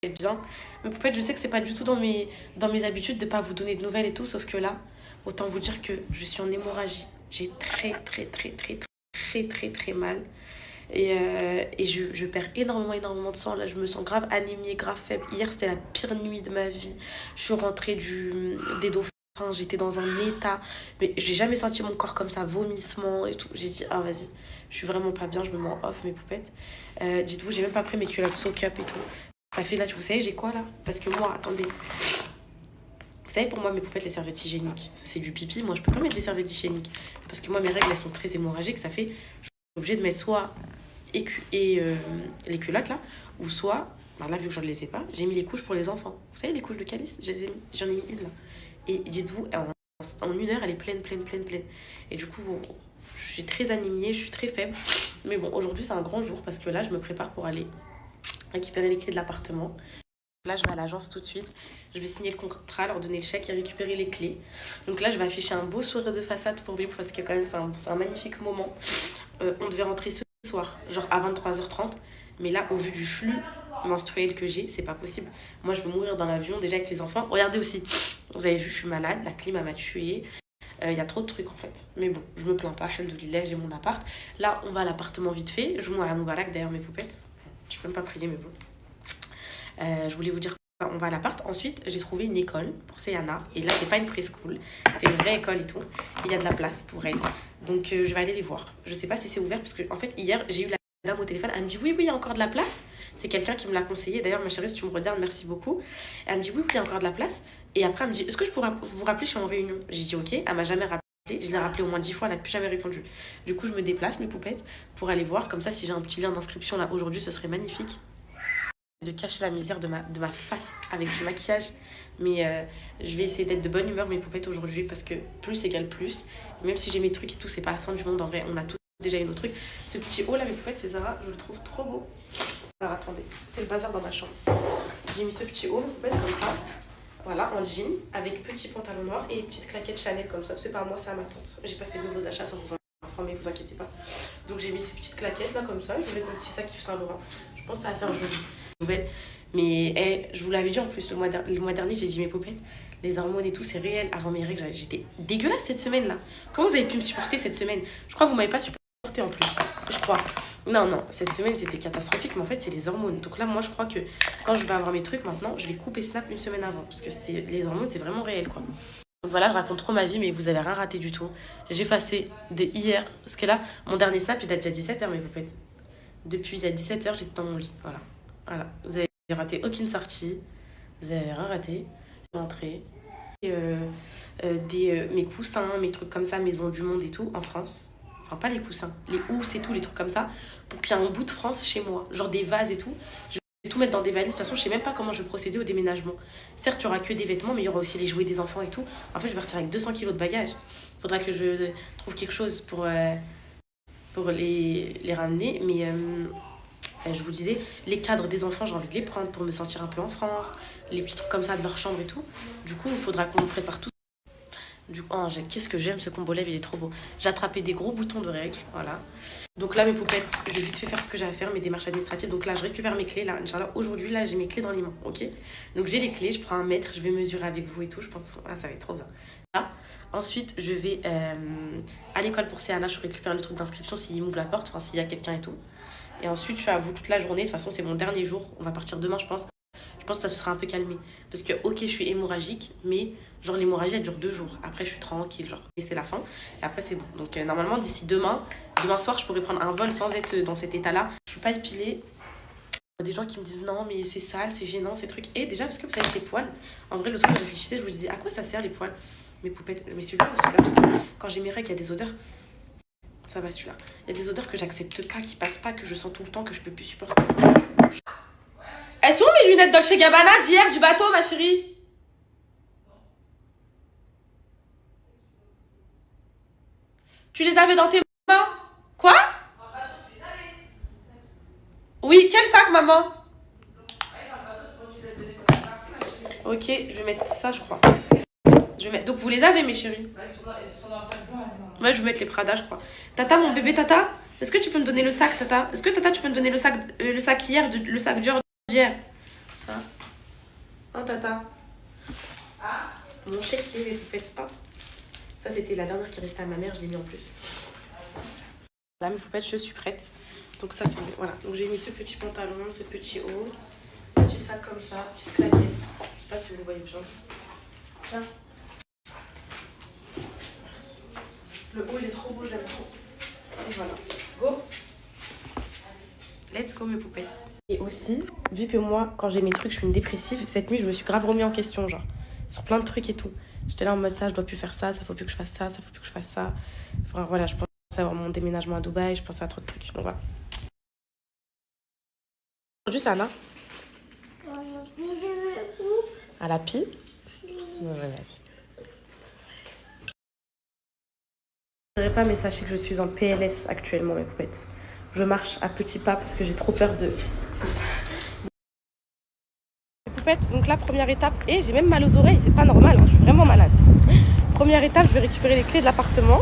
bien. Mais Poupette, je sais que c'est pas du tout dans mes habitudes de pas vous donner de nouvelles et tout, sauf que là, autant vous dire que je suis en hémorragie. J'ai très mal. Et je perds énormément de sang. Là, je me sens grave anémiée, grave faible. Hier, c'était la pire nuit de ma vie. Je suis rentrée des dauphins. J'étais dans un état. Mais j'ai jamais senti mon corps comme ça, vomissement et tout. J'ai dit, ah vas-y, je suis vraiment pas bien, je me mets en off, mes poupettes. Dites-vous, j'ai même pas pris mes culottes soak up et tout. Ça fait là, vous savez, j'ai quoi là? Parce que moi, attendez. Vous savez, pour moi, mes poupettes, les serviettes hygiéniques, ça c'est du pipi. Moi, je peux pas mettre des serviettes hygiéniques. Parce que moi, mes règles, elles sont très hémorragiques. Ça fait, je suis obligée de mettre soit les culottes là, ou soit, bah là vu que je ne les ai pas, j'ai mis les couches pour les enfants. Vous savez les couches de calice, j'en ai mis une là. Et dites-vous, en une heure elle est pleine. Et du coup, je suis très anémiée, je suis très faible. Mais bon, aujourd'hui c'est un grand jour parce que là je me prépare pour aller récupérer les clés de l'appartement. Là je vais à l'agence tout de suite, je vais signer le contrat, leur donner le chèque et récupérer les clés. Donc là je vais afficher un beau sourire de façade pour Bébé parce que quand même c'est un magnifique moment. On devait rentrer ce soir, genre à 23h30. Mais là, au vu du flux menstruel que j'ai, c'est pas possible. Moi, je veux mourir dans l'avion déjà avec les enfants. Regardez aussi, vous avez vu, je suis malade, la clim m'a tuée. Y a trop de trucs en fait. Mais bon, je me plains pas, alhamdoulilah, j'ai mon appart. Là, on va à l'appartement vite fait. Je vois à Moubarak d'ailleurs mes poupettes. Je peux même pas prier, mais bon. Je voulais vous dire on va à l'appart. Ensuite, j'ai trouvé une école pour Céana. Et là, c'est pas une preschool, c'est une vraie école et tout. Il y a de la place pour elle. Donc, je vais aller les voir. Je sais pas si c'est ouvert parce que, en fait, hier, j'ai eu la dame au téléphone. Elle me dit oui, il y a encore de la place. C'est quelqu'un qui me l'a conseillé. D'ailleurs, ma chérie, si tu me regardes, merci beaucoup. Elle me dit oui, il y a encore de la place. Et après, elle me dit est-ce que je pourrais vous rappeler, je suis en réunion. J'ai dit ok. Elle m'a jamais rappelé. Je l'ai rappelé au moins 10 fois, elle n'a plus jamais répondu. Du coup, je me déplace, mes poupettes, pour aller voir. Comme ça, si j'ai un petit lien d'inscription là aujourd'hui, ce serait magnifique. De cacher la misère de ma face avec du maquillage. Mais je vais essayer d'être de bonne humeur, mes poupettes, aujourd'hui, parce que plus égale plus. Même si j'ai mes trucs et tout, c'est pas la fin du monde. En vrai, on a tous déjà eu nos trucs. Ce petit haut là, mes poupettes, c'est Zara, je le trouve trop beau. Alors attendez, c'est le bazar dans ma chambre. J'ai mis ce petit haut, mes poupettes, comme ça. Voilà, en jean, avec petit pantalon noir et petite claquette Chanel comme ça. C'est pas à moi, c'est à ma tante. J'ai pas fait de nouveaux achats sans vous informer, vous inquiétez pas. Donc j'ai mis ces petites claquettes là, comme ça. Je vais mettre mon petit sac Yves Saint Laurent. Je pense que ça va faire joli. Nouvelle. Mais je vous l'avais dit en plus, le mois dernier, j'ai dit mes poupettes, les hormones et tout, c'est réel. Avant mes règles, j'étais dégueulasse cette semaine là. Comment vous avez pu me supporter cette semaine? Je crois que vous m'avez pas supporté en plus. Je crois. Non, cette semaine c'était catastrophique, mais en fait c'est les hormones. Donc là, moi je crois que quand je vais avoir mes trucs maintenant, je vais couper Snap une semaine avant. Parce que les hormones, c'est vraiment réel quoi. Donc voilà, je raconte trop ma vie, mais vous avez rien raté du tout. J'ai passé de hier, parce que là, mon dernier Snap il date déjà 17h, mes poupettes. Depuis il y a 17h, j'étais dans mon lit. Voilà. Vous avez raté aucune sortie. Vous avez rien raté. Je suis rentrée. Mes coussins, mes trucs comme ça, Maison du Monde et tout, en France. Enfin, pas les coussins, les housses et tout, les trucs comme ça. Pour qu'il y ait un bout de France chez moi. Genre des vases et tout. Je vais tout mettre dans des valises. De toute façon, je sais même pas comment je vais procéder au déménagement. Certes, il y aura que des vêtements, mais il y aura aussi les jouets des enfants et tout. En fait, je vais partir avec 200 kilos de bagages. Faudra que je trouve quelque chose pour les ramener. Mais je vous disais, les cadres des enfants, j'ai envie de les prendre pour me sentir un peu en France. Les petits trucs comme ça de leur chambre et tout. Du coup, il faudra qu'on prépare tout. Qu'est-ce que j'aime ce combo lèvres, il est trop beau. J'ai attrapé des gros boutons de règles, voilà. Donc là, mes poupettes, je vais vite fait faire ce que j'ai à faire, mes démarches administratives. Donc là, je récupère mes clés. Là, Inch'Allah, aujourd'hui, là, j'ai mes clés dans les mains, ok? Donc j'ai les clés, je prends un mètre, je vais mesurer avec vous et tout. Je pense, ça va être trop bien. Là, ensuite, je vais à l'école pour Céana, je récupère le truc d'inscription s'il m'ouvre la porte, enfin s'il y a quelqu'un et tout. Et ensuite, je suis à vous toute la journée. De toute façon, c'est mon dernier jour. On va partir demain, je pense. Je pense que ça se sera un peu calmé. Parce que, ok, je suis hémorragique, mais genre l'hémorragie, elle dure 2 jours. Après, je suis tranquille, genre. Et c'est la fin. Et après, c'est bon. Donc, normalement, d'ici demain soir, je pourrais prendre un vol sans être dans cet état-là. Je suis pas épilée. Il y a des gens qui me disent non, mais c'est sale, c'est gênant, ces trucs. Et déjà, parce que vous savez, les poils, en vrai, le truc, je réfléchissais, je vous disais, à quoi ça sert les poils? Mes poupettes, mais celui-là, parce que quand j'ai mes règles, il y a des odeurs. Ça va celui-là. Il y a des odeurs que j'accepte pas, qui passent pas, que je sens tout le temps, que je peux plus supporter. Elles sont où mes lunettes Dolce Gabbana d'hier du bateau, ma chérie? Tu les avais dans tes mains? Quoi? Oui, quel sac, maman? Ok, je vais mettre ça, je crois. Donc vous les avez, mes chéris? Ouais, je vais mettre les Prada, je crois. Tata, mon bébé Tata, est-ce que tu peux me donner le sac, Tata? Est-ce que Tata, tu peux me donner le sac hier, le sac Dior d'hier? Ça. Oh, tata. Ah. Mon chèque qui est les poupettes. Oh. Ça, c'était la dernière qui restait à ma mère, je l'ai mis en plus. Là, mes poupettes, je suis prête. Donc ça, c'est... Voilà. Donc j'ai mis ce petit pantalon, ce petit haut. Petit sac comme ça, petite claquette. Je sais pas si vous voyez bien. Tiens. Merci. Le haut, il est trop beau, j'aime trop. Et voilà. Go. Let's go, mes poupettes. Et aussi, vu que moi, quand j'ai mes trucs, je suis une dépressive, cette nuit, je me suis grave remis en question, genre, sur plein de trucs et tout. J'étais là en mode ça, je dois plus faire ça, ça faut plus que je fasse ça, ça faut plus que je fasse ça. Enfin voilà, je pensais avoir mon déménagement à Dubaï, je pensais à trop de trucs. Donc voilà. Aujourd'hui, ça là à la pie. Ouais, la pie. Je ne dirais pas, mais sachez que je suis en PLS actuellement, mes poupettes. Je marche à petits pas parce que j'ai trop peur de... Poupette, donc là, première étape, et j'ai même mal aux oreilles, c'est pas normal, hein, je suis vraiment malade. Première étape, je vais récupérer les clés de l'appartement,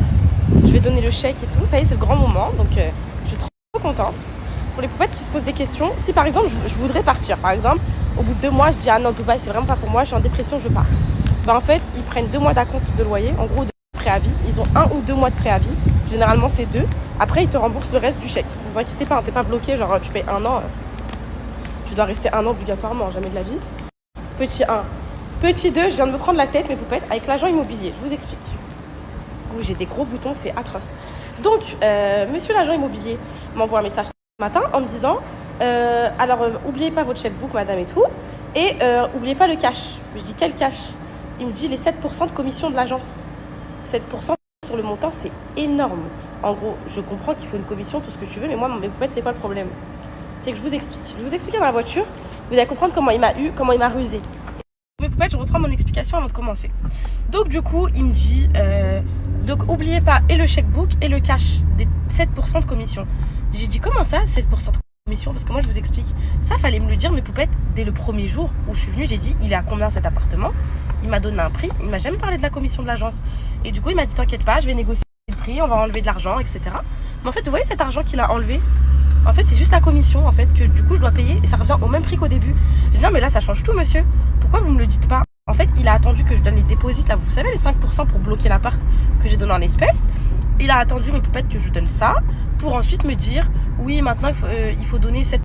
je vais donner le chèque et tout, ça y est, c'est le grand moment, donc je suis trop contente. Pour les poupettes qui se posent des questions, si par exemple, je voudrais partir, par exemple, au bout de 2 mois, je dis ah non, Dubaï, c'est vraiment pas pour moi, je suis en dépression, je pars. Ben, en fait, ils prennent 2 mois d'acompte de loyer, en gros, de préavis, ils ont 1 ou 2 mois de préavis, généralement c'est 2, après ils te remboursent le reste du chèque. Ne vous inquiétez pas, hein, t'es pas bloqué, genre tu payes 1 an. Tu dois rester 1 an obligatoirement, jamais de la vie. Petit 1. Petit 2, je viens de me prendre la tête, mes poupettes, avec l'agent immobilier. Je vous explique. Oui, j'ai des gros boutons, c'est atroce. Donc, monsieur l'agent immobilier m'envoie un message ce matin en me disant alors, oubliez pas votre checkbook, madame et tout, et oubliez pas le cash. Je dis quel cash? Il me dit les 7% de commission de l'agence. 7% sur le montant, c'est énorme. En gros, je comprends qu'il faut une commission, tout ce que tu veux, mais moi, mes poupettes, c'est quoi le problème? C'est que je vous explique. Je vais vous expliquer dans la voiture, vous allez comprendre comment il m'a rusé. Mes poupettes, je reprends mon explication avant de commencer. Donc du coup, il me dit, donc oubliez pas et le checkbook et le cash des 7% de commission. J'ai dit comment ça, 7% de commission? Parce que moi je vous explique, ça fallait me le dire mes poupettes dès le premier jour où je suis venue. J'ai dit il est à combien cet appartement? Il m'a donné un prix, il m'a jamais parlé de la commission de l'agence. Et du coup il m'a dit t'inquiète pas, je vais négocier le prix, on va enlever de l'argent, etc. Mais en fait vous voyez cet argent qu'il a enlevé, en fait c'est juste la commission en fait que du coup je dois payer et ça revient au même prix qu'au début. J'ai dit non mais là ça change tout monsieur, pourquoi vous me le dites pas? En fait il a attendu que je donne les dépôts là, vous savez les 5% pour bloquer l'appart que j'ai donné en espèces. Il a attendu mes poupettes que je donne ça pour ensuite me dire oui maintenant il faut donner 7%.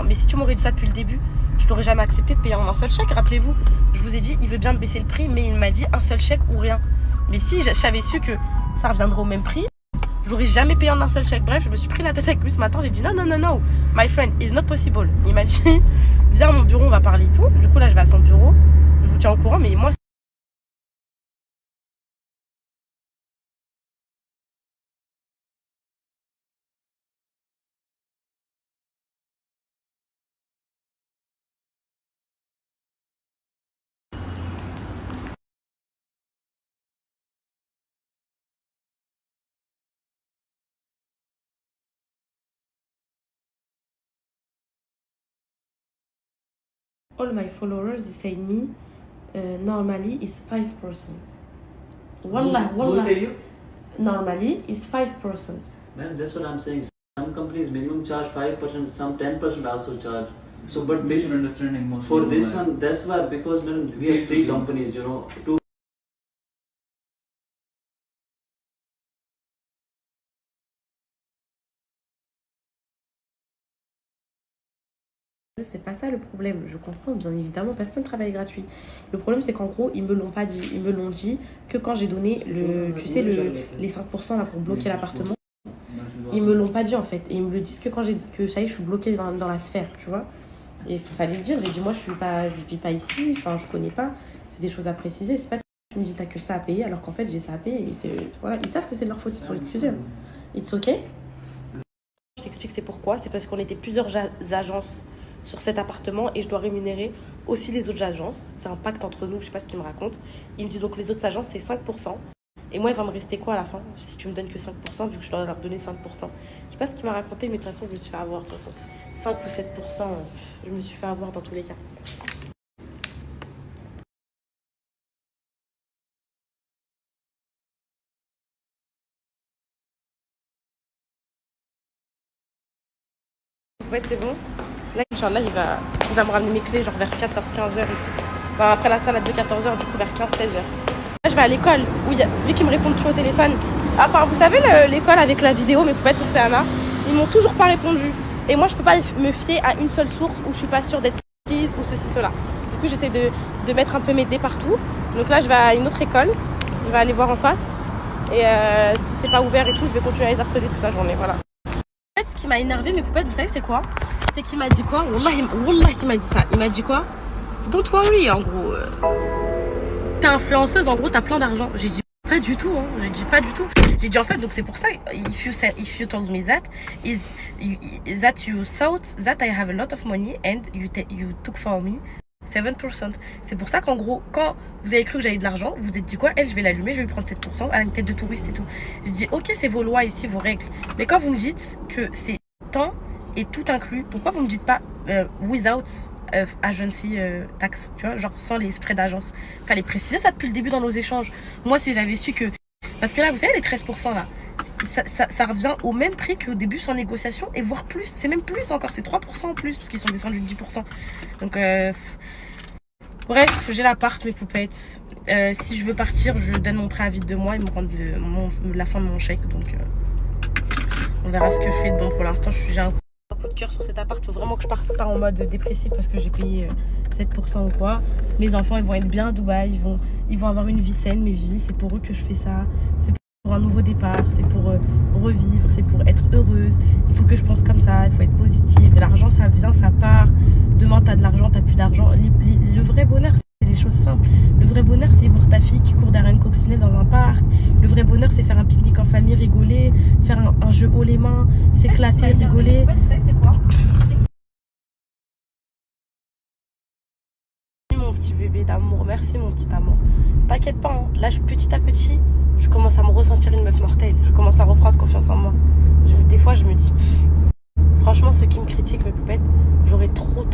Mais si tu m'aurais dit ça depuis le début, je t'aurais jamais accepté de payer en un seul chèque. Rappelez-vous, je vous ai dit il veut bien me baisser le prix, mais il m'a dit un seul chèque ou rien. Mais si j'avais su que ça reviendrait au même prix, j'aurais jamais payé en un seul chèque. Bref, je me suis pris la tête avec lui ce matin. J'ai dit non, non, non, non, my friend, it's not possible. Il m'a dit viens à mon bureau, on va parler et tout. Du coup, là, je vais à son bureau. Je vous tiens au courant, mais moi, all my followers they say me normally is 5%. Wallah, Who wallah. said you? Normally is 5%. Man, that's what I'm saying. Some companies minimum charge 5%, some 10% also charge. So, but They this should understanding most for people, this man. one, that's why because man, we have 3 companies, you know, 2. C'est pas ça le problème, je comprends, bien évidemment, personne ne travaille gratuit. Le problème, c'est qu'en gros, ils me l'ont pas dit. Ils me l'ont dit que quand j'ai donné tu sais, les 5% là pour bloquer l'appartement. Ils me l'ont pas dit en fait. Et ils me le disent que quand que ça y est, je suis bloquée dans la sphère, tu vois. Et il fallait le dire, j'ai dit moi je vis pas ici, enfin je connais pas. C'est des choses à préciser, c'est pas que tu me dis t'as que ça à payer alors qu'en fait j'ai ça à payer. Voilà, ils savent que c'est de leur faute, ils sont excusés. It's ok. Je t'explique c'est pourquoi, c'est parce qu'on était plusieurs agences sur cet appartement et je dois rémunérer aussi les autres agences. C'est un pacte entre nous, je sais pas ce qu'il me raconte. Il me dit donc les autres agences c'est 5%. Et moi il va me rester quoi à la fin si tu me donnes que 5% vu que je dois leur donner 5%. Je sais pas ce qu'il m'a raconté mais de toute façon je me suis fait avoir de toute façon. 5 ou 7%, je me suis fait avoir dans tous les cas. En fait c'est bon. Là, Inch'Allah, il va me ramener mes clés, genre vers 14-15h et tout. Bah, après la salade de 14h, du coup, vers 15-16h. Là, je vais à l'école, où vu qu'ils me répondent plus au téléphone. Enfin, vous savez, l'école avec la vidéo, mes poupettes pour Céana, ils m'ont toujours pas répondu. Et moi, je peux pas me fier à une seule source où je suis pas sûre d'être prise ou ceci, cela. Du coup, j'essaie de mettre un peu mes dés partout. Donc là, je vais à une autre école. Je vais aller voir en face. Et si c'est pas ouvert et tout, je vais continuer à les harceler toute la journée. Voilà. En fait, ce qui m'a énervé, mes poupettes, vous savez, c'est quoi? C'est qu'il m'a dit quoi? Wallah, il m'a dit ça. Il m'a dit quoi? Don't worry, en gros. T'es influenceuse, en gros, t'as plein d'argent. J'ai dit pas du tout, hein. J'ai dit pas du tout. J'ai dit en fait, donc c'est pour ça. If you told me that, that you thought that I have a lot of money and you took for me 7%. C'est pour ça qu'en gros, quand vous avez cru que j'avais de l'argent, vous vous êtes dit quoi? Elle, je vais l'allumer, je vais lui prendre 7%. Elle a une tête de touriste et tout. Je dis ok, c'est vos lois ici, vos règles. Mais quand vous me dites que c'est temps et tout inclus, pourquoi vous me dites pas without agency tax, tu vois, genre sans les frais d'agence? Fallait préciser ça depuis le début dans nos échanges. Moi, si j'avais su que... Parce que là, vous savez, les 13% là, ça revient au même prix qu'au début sans négociation, et voire plus. C'est même plus encore, c'est 3% en plus, parce qu'ils sont descendus de 10%. Donc, bref, j'ai l'appart, mes poupettes. Si je veux partir, je donne mon préavis de 2 mois, ils me rendent la fin de mon chèque. Donc, on verra ce que je fais de bon. Pour l'instant, j'ai un coup de cœur sur cet appart. Faut vraiment que je parte pas en mode dépressif parce que j'ai payé 7% ou quoi. Mes enfants, ils vont être bien à Dubaï. Ils vont avoir une vie saine. Mes vies, c'est pour eux que je fais ça. C'est pour un nouveau départ. C'est pour revivre. C'est pour être heureuse. Il faut que je pense comme ça. Il faut être positive. L'argent, ça vient, ça part. Demain, t'as de l'argent, t'as plus d'argent. Le vrai bonheur, c'est les choses simples. Le vrai bonheur, c'est voir ta fille qui court derrière une coccinelle dans un parc. Le vrai bonheur, c'est faire un pique-nique en famille, rigoler, faire un jeu haut les mains, s'éclater, rigoler. Merci mon petit bébé d'amour, merci mon petit amour. T'inquiète pas, hein. Là, petit à petit, je commence à me ressentir une meuf mortelle. Je commence à reprendre confiance en moi. Des fois, je me dis, franchement, ceux qui me critiquent, mes poupettes, j'aurais trop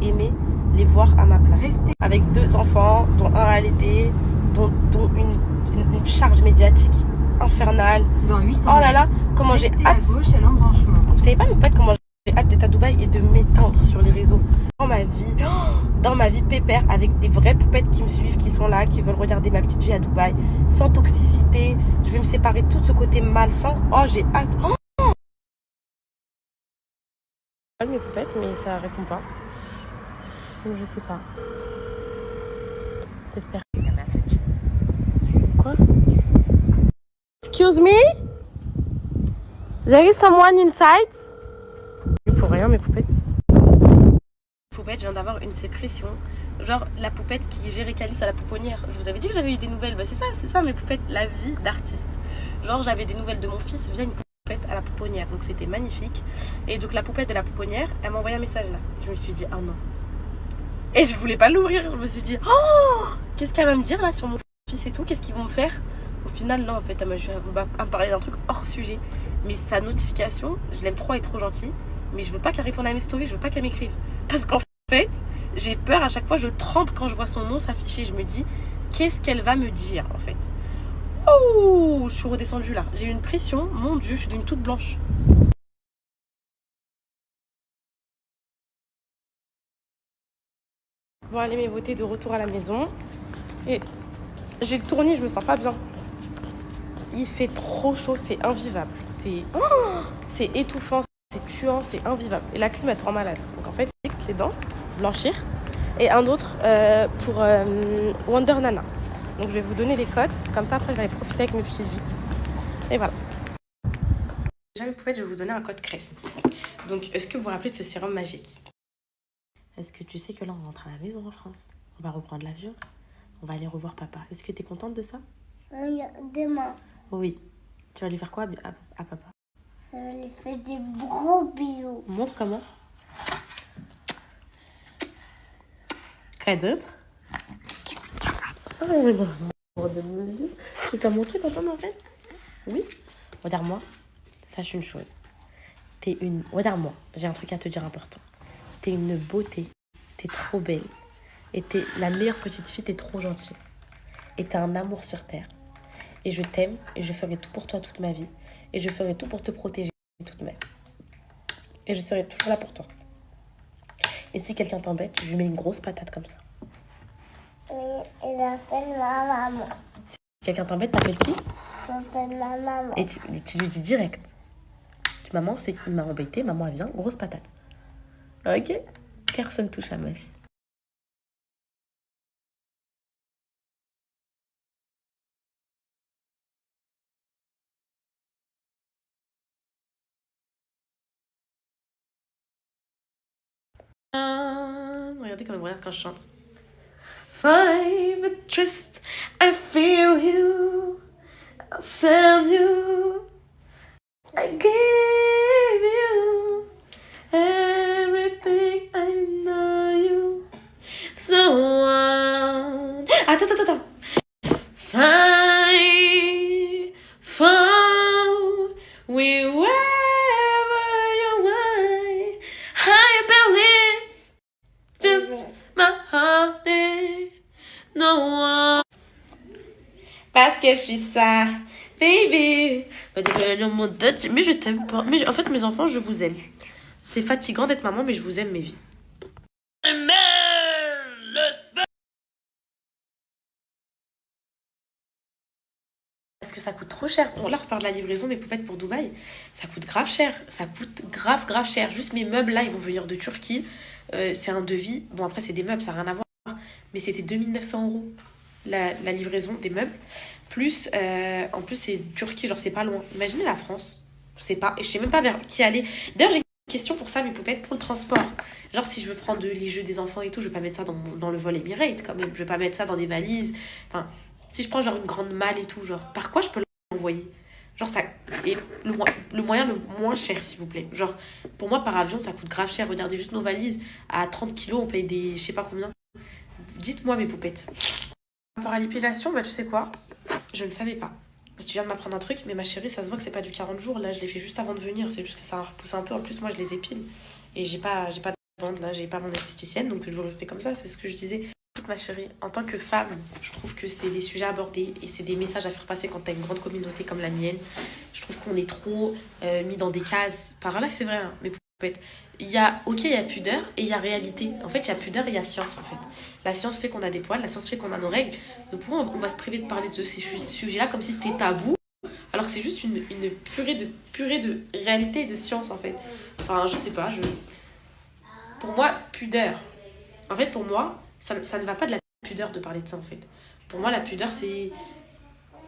aimé les voir à ma place. Avec 2 enfants, dont un allaité, dont une charge médiatique infernale. Oh là là, comment j'ai hâte. Vous savez pas, mes poupettes, comment j'ai hâte d'être à Dubaï et de m'éteindre sur les réseaux. Dans ma vie pépère, avec des vraies poupettes qui me suivent, qui sont là, qui veulent regarder ma petite vie à Dubaï, sans toxicité. Je vais me séparer de tout ce côté malsain. Oh, j'ai hâte. Oh, mes poupettes, mais ça répond pas. Donc je sais pas. Peut-être personne. Quoi? Excuse me? There is someone inside? Pour rien, mes poupettes. Poupette, je viens d'avoir une sécrétion. Genre la poupette qui gérait Calice à la pouponnière. Je vous avais dit que j'avais eu des nouvelles. Bah c'est ça mes poupettes, la vie d'artiste. Genre j'avais des nouvelles de mon fils via une poupette à la pouponnière. Donc c'était magnifique. Et donc la poupette de la pouponnière, elle m'a envoyé un message là. Je me suis dit, ah non. Et je voulais pas l'ouvrir. Je me suis dit, oh, qu'est-ce qu'elle va me dire là sur mon fils et tout? Qu'est-ce qu'ils vont me faire? Au final, non, en fait, elle m'a parlé d'un truc hors sujet. Mais sa notification, je l'aime trop, elle est trop gentille. Mais je veux pas qu'elle réponde à mes stories, je veux pas qu'elle m'écrive. Parce qu'en fait, j'ai peur à chaque fois, je tremble quand je vois son nom s'afficher. Je me dis, qu'est-ce qu'elle va me dire en fait? Oh, je suis redescendue là. J'ai eu une pression, mon Dieu, je suis d'une toute blanche. Bon, allez, mes beautés, de retour à la maison. Et j'ai le tournis, je me sens pas bien. Il fait trop chaud, c'est invivable. C'est étouffant, c'est tuant, c'est invivable. Et la clim, elle te rend malade. Donc en fait, les dents, blanchir. Et un autre pour Wonder Nana. Donc je vais vous donner les codes. Comme ça, après, je vais aller profiter avec mes petites vies. Et voilà. Déjà, mes poupettes, je vais vous donner un code Crest. Donc, est-ce que vous vous rappelez de ce sérum magique? Est-ce que tu sais que là, on rentre à la maison en France? On va reprendre l'avion. On va aller revoir papa. Est-ce que tu es contente de ça? Demain. Oui. Tu vas lui faire quoi à papa? Je vais lui faire des gros bisous. Montre comment. Quoi d'autre? Tu t'as montré papa en fait? Oui. Regarde-moi. Sache une chose. T'es une... Regarde-moi. J'ai un truc à te dire important. T'es une beauté. T'es trop belle. Et t'es la meilleure petite fille. T'es trop gentille. Et t'es un amour sur terre. Et je t'aime. Et je ferai tout pour toi toute ma vie. Et je ferai tout pour te protéger toute ma vie. Et je serai toujours là pour toi. Et si quelqu'un t'embête, tu lui mets une grosse patate comme ça. Oui, il appelle ma maman. Si quelqu'un t'embête, t'appelles qui? Il appelle ma maman. Et tu lui dis direct. Maman, il m'a embêté, maman, elle vient, grosse patate. Ok? Personne touche à ma fille. Regardez comme elle me regarde quand je chante. Five trust, I feel you, I'll send you, I give you everything I know you. So attends. Fly, fall, wherever you way, I believe. Just my heart is no one. Parce que je suis ça, baby. Mais je t'aime pas. En fait, mes enfants, je vous aime. C'est fatigant d'être maman, mais je vous aime, mes vies. Parce que ça coûte trop cher. Bon, là, on repart de la livraison des poupettes pour Dubaï. Ça coûte grave cher. Ça coûte grave cher. Juste mes meubles, là, ils vont venir de Turquie. C'est un devis. Bon, après, c'est des meubles, ça n'a rien à voir. Mais c'était 2900 € la livraison des meubles. Plus, en plus, c'est Turquie, genre, c'est pas loin. Imaginez la France. Je sais pas. Et je sais même pas vers qui aller. D'ailleurs, j'ai une question pour ça, mes poupettes, pour le transport. Genre, si je veux prendre les jeux des enfants et tout, je vais pas mettre ça dans le vol Emirates, quand même. Je vais pas mettre ça dans des valises. Enfin, si je prends, genre, une grande malle et tout, genre, par quoi je peux l'envoyer? Genre, ça... Et le moyen le moins cher, s'il vous plaît. Genre, pour moi, par avion, ça coûte grave cher. Regardez juste nos valises. À 30 kilos, on paye des... je sais pas combien. Dites-moi, mes poupettes. Par rapport à l'épilation, bah, tu sais quoi? Je ne savais pas. Tu viens de m'apprendre un truc, mais ma chérie, ça se voit que c'est pas du 40 jours. Là, je l'ai fait juste avant de venir. C'est juste que ça a repoussé un peu. En plus, moi, je les épile. Et j'ai pas de bande, là. J'ai pas mon esthéticienne, donc je veux rester comme ça. C'est ce que je disais. Ma chérie, en tant que femme, je trouve que c'est des sujets abordés et c'est des messages à faire passer quand t'as une grande communauté comme la mienne. Je trouve qu'on est trop mis dans des cases. Par là, c'est vrai, hein, mais en fait, il y a pudeur et il y a réalité. En fait, il y a pudeur et il y a science, en fait. La science fait qu'on a des poils, la science fait qu'on a nos règles. Donc pourquoi on va se priver de parler de ces sujets-là comme si c'était tabou, alors que c'est juste une purée de réalité et de science, en fait. Enfin, je sais pas, pour moi, pudeur. En fait, pour moi, ça ne va pas de la pudeur de parler de ça, en fait. Pour moi, la pudeur, c'est...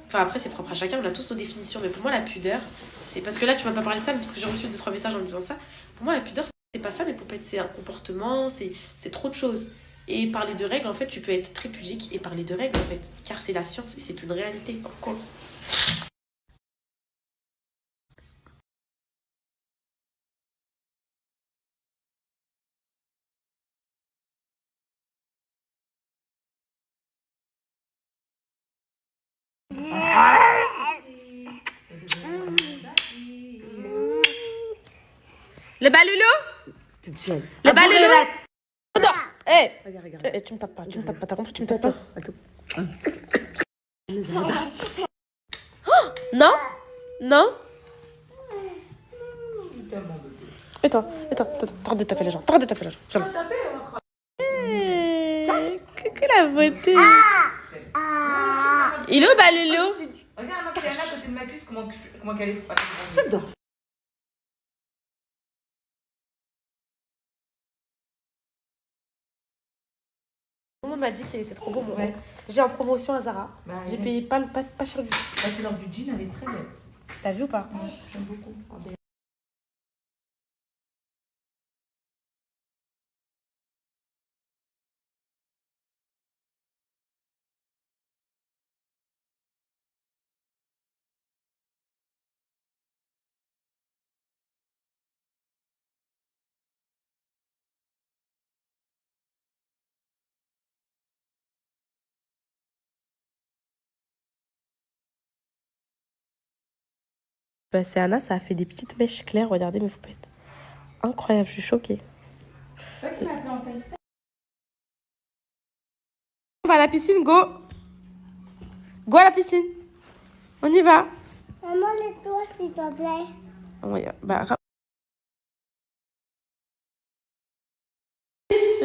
Enfin, après, c'est propre à chacun, on a tous nos définitions. Mais pour moi, la pudeur, c'est... Parce que là, tu m'as pas parlé de ça, mais parce que j'ai reçu 2-3 messages en me disant ça. Pour moi, la pudeur, c'est pas ça, mais pour être, c'est un comportement, c'est trop de choses. Et parler de règles, en fait, tu peux être très pudique et parler de règles, en fait. Car c'est la science et c'est une réalité, of course. Le baloulou? Le baloulou? Attends, hé! Regarde. Tu me tapes pas, t'as compris? Tu me tapes pas. Non? Non? Et toi, t'arrêtes de taper les gens. Jamais. Coucou la beauté. Il est où, baloulou? Regarde, moi, Kriana, à côté de ma cuisse, comment qu'elle est. J'adore. Tout le monde m'a dit qu'il était trop beau, mon rêve. J'ai en promotion à Zara. Bah, J'ai payé pas cher du tout. la couleur du jean, elle est très belle. T'as vu ou pas? Ouais, j'aime beaucoup. Bah, c'est Anna, ça a fait des petites mèches claires. Regardez mes poupettes. Incroyable, je suis choquée. C'est toi qui m'as appelé en FaceTime. On va à la piscine, go! Go à la piscine! On y va! Maman, le toi, s'il te plaît. Oui, bah,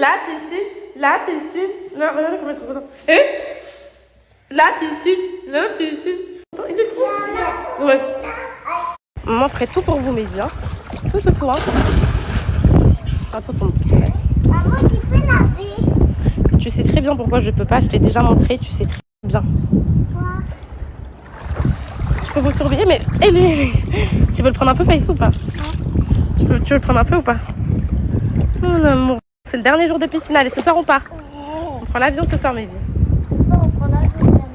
La piscine, la piscine. Là, regardez comment ils sont contents. La piscine, la piscine. Attends, il est fou. Ouais. Maman ferait tout pour vous, mais bien. Tout, hein. Attends, ton pistolet. Maman, tu peux laver. Tu sais très bien pourquoi je peux pas. Je t'ai déjà montré, tu sais très bien. Quoi? Je peux vous surveiller, mais... Et lui, tu veux le prendre un peu, Faïs, ou pas? Tu veux le prendre un peu ou pas? Mon amour. C'est le dernier jour de piscine. Allez, ce soir, on part. On prend l'avion ce soir, mes vies. Ce soir, on prend l'avion.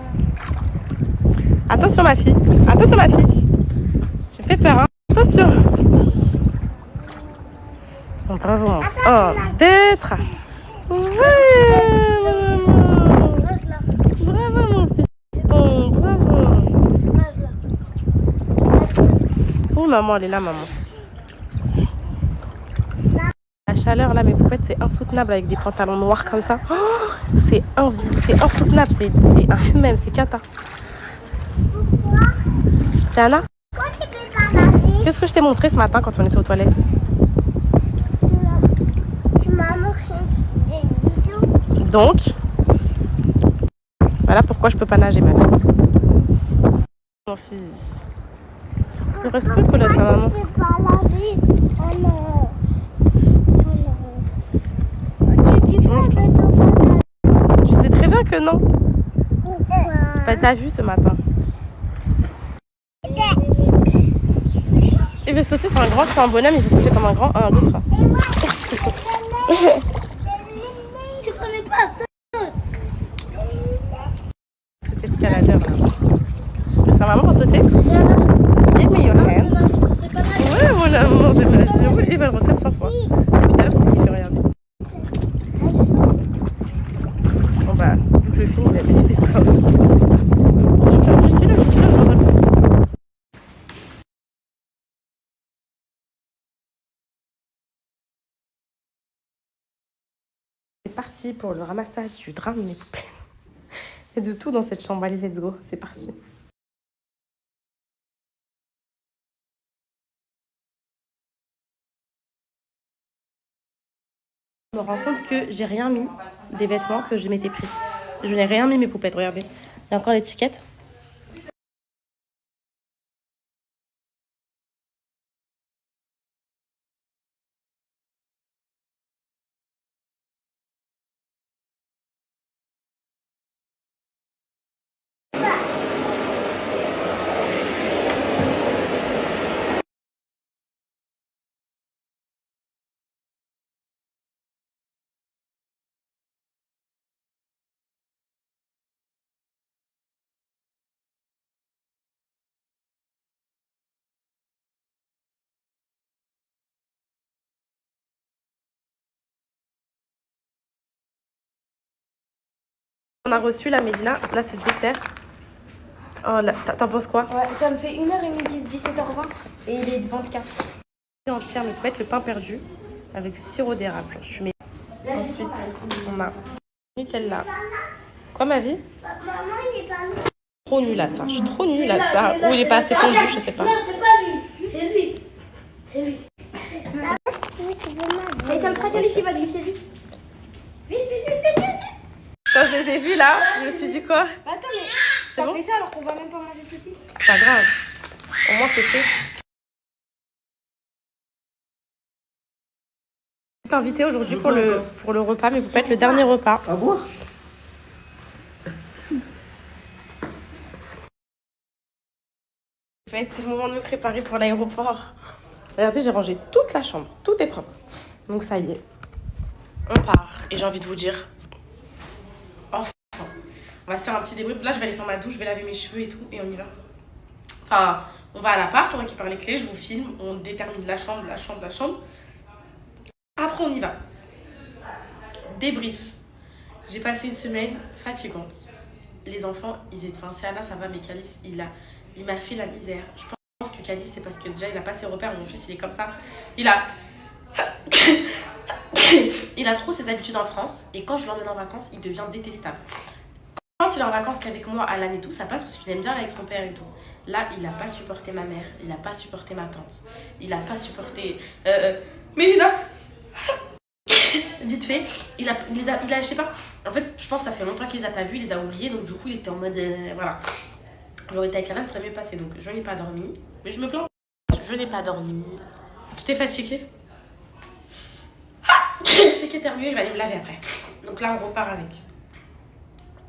Attention, ma fille. Attention, ma fille. Tu me fais peur, hein. Attention. Oh, bravo, mon fils. Oh, 2, 3. Ouais, mon amour. Bravo, mon fils. Oh, bravo. Oh, maman, elle est là, maman. La chaleur, là, mes poupettes, c'est insoutenable avec des pantalons noirs comme ça. Oh, c'est insoutenable. C'est un même, c'est cata. Pourquoi? C'est Anna? Pourquoi tu peux pas nager? Qu'est-ce que je t'ai montré ce matin quand on était aux toilettes? Tu m'as montré des dessous. Donc, voilà pourquoi je peux pas nager, ma fille. Mon fils. Il reste quoi que là, ça, maman? Tu peux pas laver. Oh non. Oh non. Tu peux mettre ton pantalon. Tu sais très bien que non. Pourquoi? Bah, t'as vu ce matin. Il veut sauter, c'est un grand, c'est un bonhomme, il veut sauter comme un grand. 1, 2, 3. Tu connais pas ça? C'est escaladeur là. C'est sa maman pour sauter? Give me your hand. Ouais, mon amour, il va le refaire 100 fois. Depuis tout à l'heure, c'est ce qu'il fait, regarder. Bon bah, vu que je finis, il a décidé de pas. Je suis là, on va le faire. C'est parti pour le ramassage du drap de mes poupées. Et de tout dans cette chambre. Allez, let's go, c'est parti. Je me rends compte que j'ai rien mis des vêtements que je m'étais pris. Je n'ai rien mis mes poupettes, regardez. Il y a encore l'étiquette. On a reçu la Mélina. Là, c'est le dessert. Oh, là, t'en penses quoi? Ouais, ça me fait 1h10, 17h20 et il est 24. Entière, mais peut-être le pain perdu avec sirop d'érable. Je mets. Ensuite, on a Nutella. Quoi, ma vie? Maman, il est pas là. Trop nul à ça. Je suis trop nulle à ça. Ou il est pas assez fondu, je sais pas. Non, c'est pas lui, c'est lui. C'est lui. Oui, tu veux ma Et ça me fragile ici, va glisser vite. Vite, vite, vite, vite. Quand je les ai vus là, je me suis dit quoi? Attends, mais C'est t'as bon? fait ça alors qu'on va même pas manger tout de suite. C'est pas grave. Au moins, c'est fait. Je suis invitée aujourd'hui pour le repas, mais vous faites le dernier repas. À boire? En fait, c'est le moment de me préparer pour l'aéroport. Regardez, j'ai rangé toute la chambre. Tout est propre. Donc ça y est. On part. Et j'ai envie de vous dire... Enfin. On va se faire un petit débrief. Là, je vais aller faire ma douche, je vais laver mes cheveux et tout. Et on y va. Enfin, on va à l'appart, on récupère les clés, je vous filme. On détermine la chambre. Après, on y va. Débrief. J'ai passé une semaine fatigante. Les enfants, ils étaient... Enfin, c'est Anna, ça va, mais Calice, il m'a fait la misère. Je pense que Calice, c'est parce que déjà, il a pas ses repères. Mon fils, il est comme ça. Il a trop ses habitudes en France. Et quand je l'emmène en vacances, il devient détestable. Quand il est en vacances qu'avec moi, Alan et tout, ça passe parce qu'il aime bien aller avec son père et tout. Là, il a pas supporté ma mère. Il a pas supporté ma tante. Il a pas supporté... Mélina. vite fait, je sais pas. En fait, je pense que ça fait longtemps qu'il les a pas vus, il les a oubliés, donc du coup, il était en mode. Voilà. J'aurais été avec Alan, ça serait mieux passé. Donc, je n'ai pas dormi. Mais je me plains. Je n'ai pas dormi. Je t'ai fatiguée. Je fais qu'éternuer, je vais aller me laver après. Donc là, on repart avec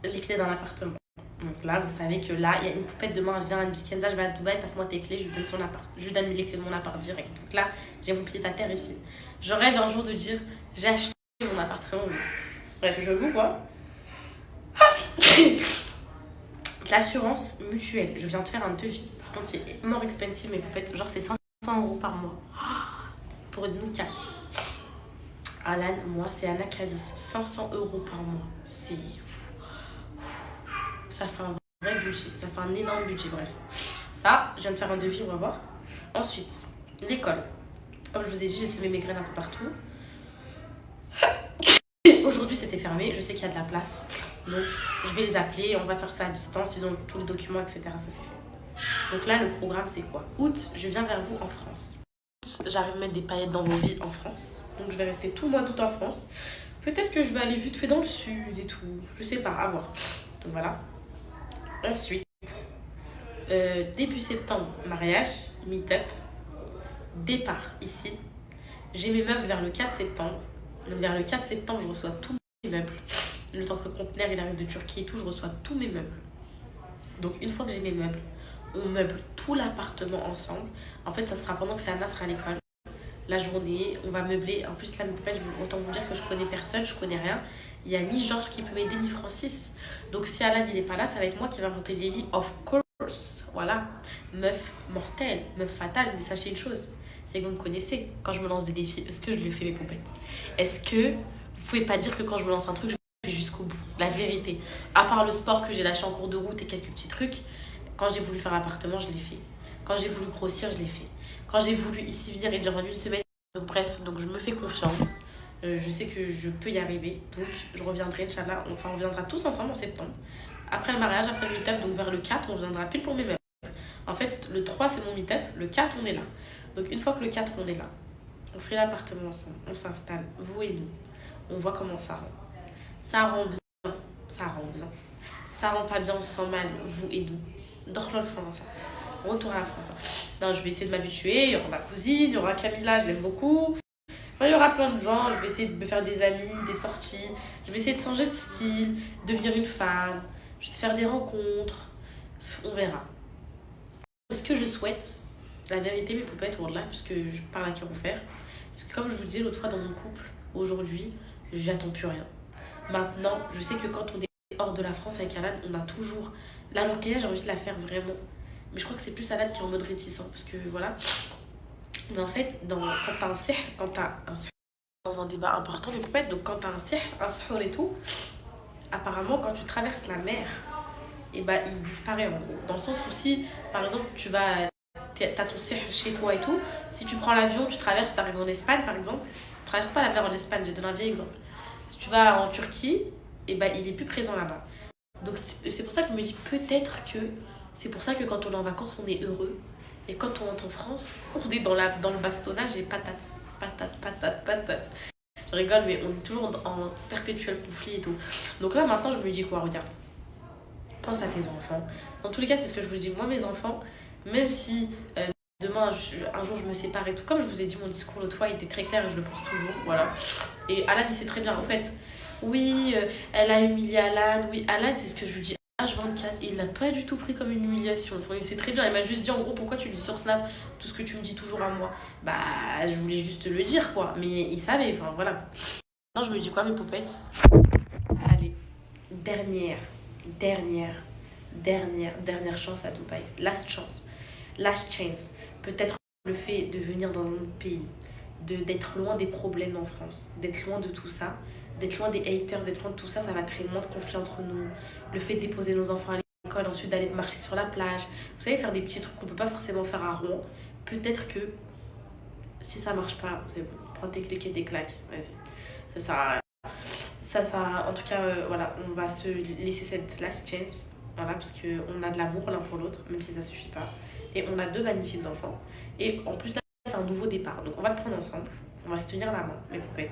les clés d'un appartement. Donc là, vous savez que là, il y a une poupette demain, elle vient, elle me dit Kenza, je vais à Dubaï, passe-moi tes clés, je lui donne son appart. Je lui donne les clés de mon appart direct. Donc là, j'ai mon pied à terre ici. Je rêve un jour de dire j'ai acheté mon appartement. Bref, je loue quoi. L'assurance mutuelle, je viens de faire un devis. Par contre, c'est more expensive, mes poupettes. Genre, c'est 500 € par mois. Pour nous 4. Alan, moi, c'est Anna Calis. 500 € par mois. C'est. Ça fait un vrai budget. Ça fait un énorme budget, bref. Ça, je viens de faire un devis, on va voir. Ensuite, l'école. Comme je vous ai dit, j'ai semé mes graines un peu partout. Aujourd'hui, c'était fermé. Je sais qu'il y a de la place. Donc, je vais les appeler. On va faire ça à distance. Ils ont tous les documents, etc. Ça, c'est fait. Donc là, le programme, c'est quoi? Août, je viens vers vous en France. J'arrive à mettre des paillettes dans vos vies en France. Donc, je vais rester tout le mois d'août en France. Peut-être que je vais aller vite fait dans le sud et tout. Je sais pas, à voir. Donc, voilà. Ensuite, début septembre, mariage, meet-up, départ ici. J'ai mes meubles vers le 4 septembre. Donc vers le 4 septembre, je reçois tous mes meubles. Le temps que le conteneur il arrive de Turquie et tout, je reçois tous mes meubles. Donc une fois que j'ai mes meubles, on meuble tout l'appartement ensemble. En fait, ça sera pendant que Anna sera à l'école. La journée, on va meubler. En plus, là, autant vous dire que je connais personne, je connais rien. Il n'y a ni Georges qui peut m'aider, ni Francis. Donc si Alan il est pas là, ça va être moi qui va monter les lits, of course. Voilà. Meuf mortelle, meuf fatale. Mais sachez une chose, c'est que vous me connaissez. Quand je me lance des défis, est-ce que je le fais mes pompettes? Est-ce que vous pouvez pas dire que quand je me lance un truc, je le fais jusqu'au bout? La vérité. À part le sport que j'ai lâché en cours de route et quelques petits trucs, quand j'ai voulu faire l'appartement, je l'ai fait. Quand j'ai voulu grossir, je l'ai fait. Quand j'ai voulu ici venir et dire en une semaine. Donc bref, donc je me fais confiance. Je sais que je peux y arriver. Donc je reviendrai, Inch'Allah. Enfin, on viendra tous ensemble en septembre. Après le mariage, après le meet-up, donc vers le 4, on viendra pile pour mes meubles. En fait, le 3, c'est mon meet-up. Le 4, on est là. Donc une fois que le 4, on est là, on fait l'appartement ensemble. On s'installe, vous et nous. On voit comment ça rend. Ça rend bien. Ça rend bien. Ça rend pas bien, on se sent mal, vous et nous. Dorlol France. Retour à la France. Non, je vais essayer de m'habituer. Il y aura ma cousine, il y aura Camilla, je l'aime beaucoup. Enfin, il y aura plein de gens. Je vais essayer de me faire des amis, des sorties. Je vais essayer de changer de style, devenir une femme. Je vais faire des rencontres. On verra. Ce que je souhaite, la vérité, mes poupettes, Wallah, puisque je parle à qui refaire, c'est que comme je vous disais l'autre fois dans mon couple, aujourd'hui, j'attends plus rien. Maintenant, je sais que quand on est hors de la France avec Alan, on a toujours. Là, alors qu'elle, j'ai envie de la faire vraiment. Mais je crois que c'est plus Alan qui est en mode réticent, parce que voilà. Mais en fait, quand t'as un sihr, dans un débat important de poupettes, donc quand t'as un sihr et tout, apparemment, quand tu traverses la mer, et bah il disparaît en gros. Dans le sens où si, par exemple, t'as ton sihr chez toi et tout, si tu prends l'avion, tu traverses, tu arrives en Espagne par exemple, tu traverses pas la mer en Espagne, j'ai donné un vieil exemple. Si tu vas en Turquie, et bah il est plus présent là-bas. Donc c'est pour ça que je me dis peut-être que c'est pour ça que quand on est en vacances, on est heureux. Et quand on rentre en France, on est dans le bastonnage et patate. Je rigole, mais on est toujours en perpétuel conflit et tout. Donc là, maintenant, je me dis quoi, regarde. Pense à tes enfants. Dans tous les cas, c'est ce que je vous dis. Moi, mes enfants, même si demain, un jour, je me sépare et tout, comme je vous ai dit, mon discours l'autre fois, il était très clair et je le pense toujours, voilà. Et Alan, il sait très bien, en fait. Oui, elle a humilié Alan. Oui, Alan, c'est ce que je lui dis. H24, il l'a pas du tout pris comme une humiliation. Enfin, il sait très bien, il m'a juste dit en gros pourquoi tu lui dis sur Snap tout ce que tu me dis toujours à moi. Bah, je voulais juste le dire quoi, mais il savait, enfin voilà. Non, je me dis quoi mes poupettes? Allez, dernière chance à Dubaï. Last chance. Last chance. Peut-être le fait de venir dans un autre pays, d'être loin des problèmes en France, d'être loin de tout ça, d'être loin des haters, d'être loin de tout ça, ça va créer moins de conflits entre nous. Le fait de déposer nos enfants à l'école, ensuite d'aller marcher sur la plage, vous savez, faire des petits trucs qu'on peut pas forcément faire à Rouen. Peut-être que si ça marche pas, c'est bon, prends tes clics et tes claques, vas-y. Ça, en tout cas, voilà, on va se laisser cette last chance, voilà, parce qu'on a de l'amour l'un pour l'autre, même si ça suffit pas. Et on a 2 magnifiques enfants. Et en plus, là, c'est un nouveau départ. Donc on va le prendre ensemble, on va se tenir la main, mes poupettes.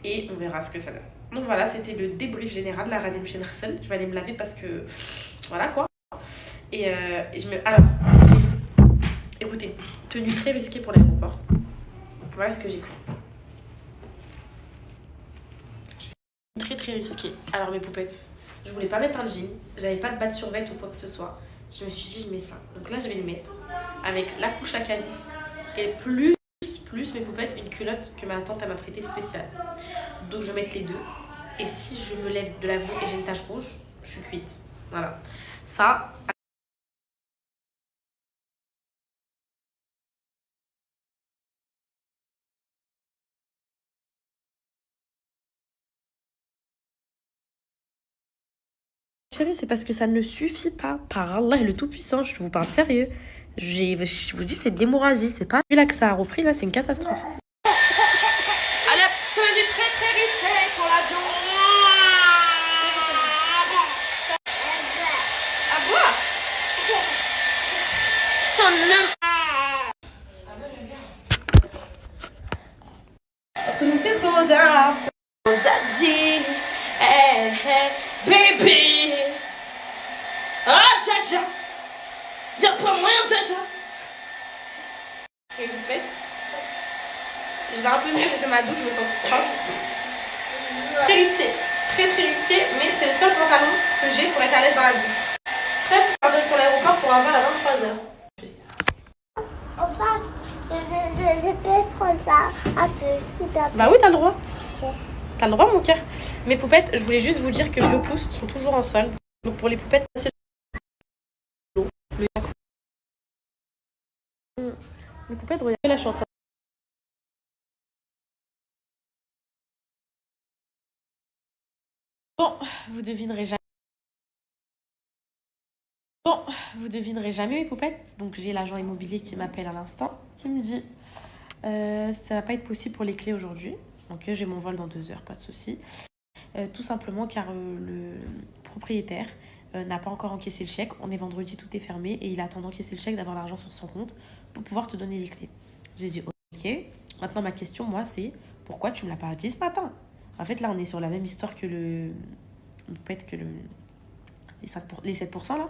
et on verra ce que ça donne. Donc voilà, c'était le débrief général de la Radim chez Narcel. Je vais aller me laver parce que voilà quoi. Et alors, écoutez, tenue très risquée pour l'aéroport. Voilà ce que j'ai pris. Très très risqué. Alors mes poupettes, je voulais pas mettre un jean, j'avais pas de bas de survêt ou quoi que ce soit. Je me suis dit je mets ça. Donc là je vais le mettre avec la couche à calice et plus mes poupettes une culotte que ma tante m'a prêtée spéciale. Donc je vais mettre les deux. Et si je me lève de l'avion et j'ai une tache rouge, je suis cuite. Voilà. Ça. Chérie, c'est parce que ça ne suffit pas. Par Allah, le Tout-Puissant, je vous parle sérieux. Je vous dis, c'est d'hémorragie, c'est pas. Et là que ça a repris, là, c'est une catastrophe. Allez, tenue très très risquée pour l'avion. À boire. Parce que nous, c'est trop d'art. Daddy, hey, hey, baby. Ah, Dja Dja. Y'a pas moyen, Dja Dja. Et vous faites. Je vais un peu mieux, j'ai fait ma douche, je me sens toute propre. Très risqué, très très risqué, mais c'est le seul pantalon que j'ai pour être à l'aise dans la vie. Prête à partir sur l'aéroport pour un vol à 23h. Papa, je peux prendre ça un peu, s'il te plaît. Bah oui, t'as le droit. Ok. T'as le droit, mon cœur. Mes poupettes, je voulais juste vous dire que Biopousse sont toujours en solde. Donc pour les poupettes, c'est l'eau. Les poupettes, regardez, là, je suis en train. Bon, vous devinerez jamais. Bon, vous devinerez jamais mes poupettes. Donc j'ai l'agent immobilier qui m'appelle à l'instant, qui me dit ça va pas être possible pour les clés aujourd'hui. Donc j'ai mon vol dans 2 heures, pas de souci. Tout simplement car le propriétaire n'a pas encore encaissé le chèque. On est vendredi, tout est fermé et il attend d'encaisser le chèque, d'avoir l'argent sur son compte pour pouvoir te donner les clés. J'ai dit ok. Maintenant ma question moi c'est pourquoi tu me l'as pas dit ce matin? En fait là on est sur la même histoire que peut-être que les 7% là.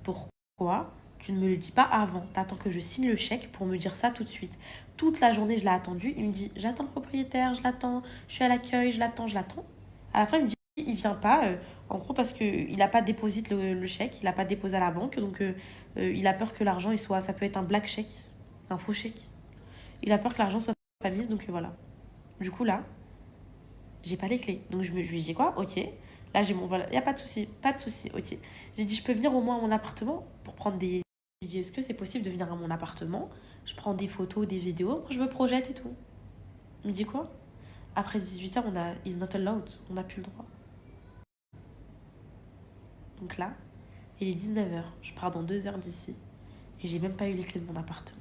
Pourquoi tu ne me le dis pas avant? T'attends que je signe le chèque pour me dire ça tout de suite. Toute la journée, je l'ai attendu. Il me dit, j'attends le propriétaire, je l'attends. Je suis à l'accueil, je l'attends, je l'attends. À la fin, il me dit, il vient pas. En gros, parce qu'il n'a pas déposé le chèque, il n'a pas déposé à la banque. Donc, il a peur que l'argent, ça peut être un black chèque, un faux chèque. Il a peur que l'argent soit pas mis, donc voilà. Du coup, là, j'ai pas les clés. Donc, je lui dis quoi? Ok. Là, j'ai mon vol. Il n'y a pas de souci, ok. J'ai dit, je peux venir au moins à mon appartement pour prendre des... J'ai dit, est-ce que c'est possible de venir à mon appartement? Je prends des photos, des vidéos, je me projette et tout. Il me dit quoi? Après 18h, is not allowed. On n'a plus le droit. Donc là, il est 19h. Je pars dans 2 heures d'ici. Et j'ai même pas eu les clés de mon appartement.